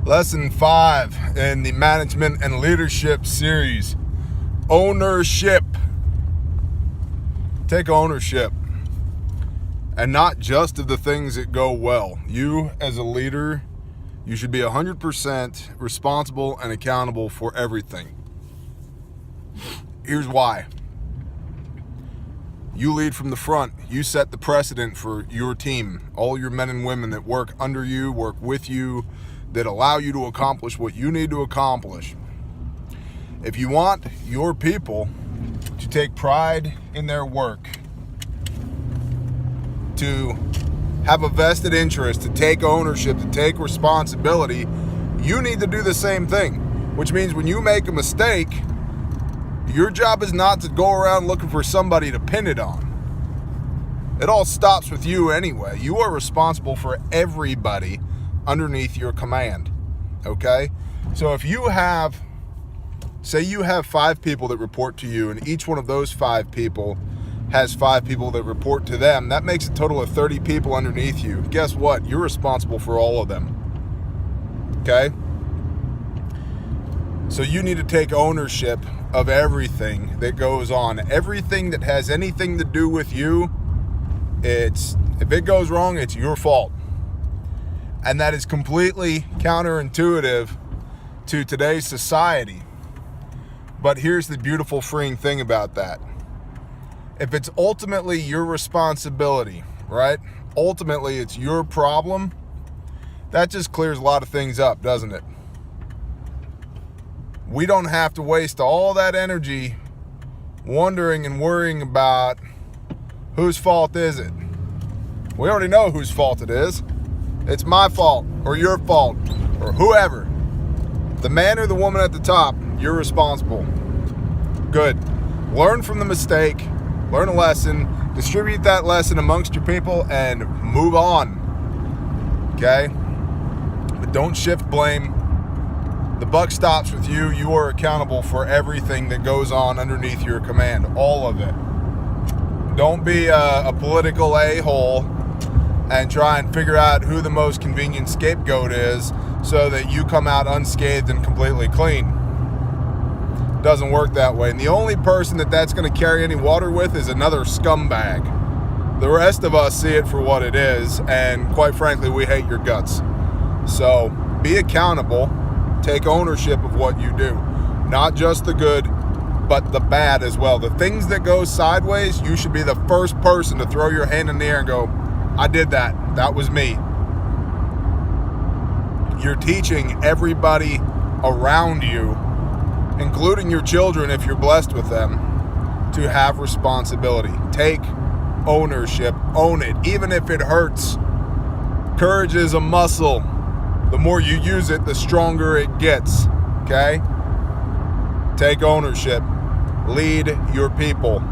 Lesson 5 in the Management and Leadership series. Ownership. Take ownership. And not just of the things that go well. You, as a leader, you should be 100% responsible and accountable for everything. Here's why. You lead from the front. You set the precedent for your team. All your men and women that work under you, work with you, that allow you to accomplish what you need to accomplish. If you want your people to take pride in their work, to have a vested interest, to take ownership, to take responsibility, you need to do the same thing. Which means when you make a mistake, your job is not to go around looking for somebody to pin it on. It all stops with you anyway. You are responsible for everybody underneath your command, okay? So if you have, say you have 5 people that report to you, and each one of those 5 people has 5 people that report to them, that makes a total of 30 people underneath you. Guess what? You're responsible for all of them, okay? So you need to take ownership of everything that goes on. Everything that has anything to do with you, if it goes wrong, it's your fault. And that is completely counterintuitive to today's society. But here's the beautiful, freeing thing about that. If it's ultimately your responsibility, right? Ultimately, it's your problem. That just clears a lot of things up, doesn't it? We don't have to waste all that energy wondering and worrying about whose fault is it. We already know whose fault it is. It's my fault or your fault or whoever. The man or the woman at the top, you're responsible. Good. Learn from the mistake, learn a lesson, distribute that lesson amongst your people, and move on. Okay? But don't shift blame. The buck stops with you. You are accountable for everything that goes on underneath your command. All of it. Don't be a political a-hole and try and figure out who the most convenient scapegoat is so that you come out unscathed and completely clean. It doesn't work that way. And the only person that's going to carry any water with is another scumbag. The rest of us see it for what it is, and quite frankly, we hate your guts. So be accountable. Take ownership of what you do. Not just the good, but the bad as well. The things that go sideways, you should be the first person to throw your hand in the air and go, I did that. That was me. You're teaching everybody around you, including your children if you're blessed with them, to have responsibility. Take ownership. Own it, even if it hurts. Courage is a muscle. The more you use it, the stronger it gets. Okay? Take ownership. Lead your people.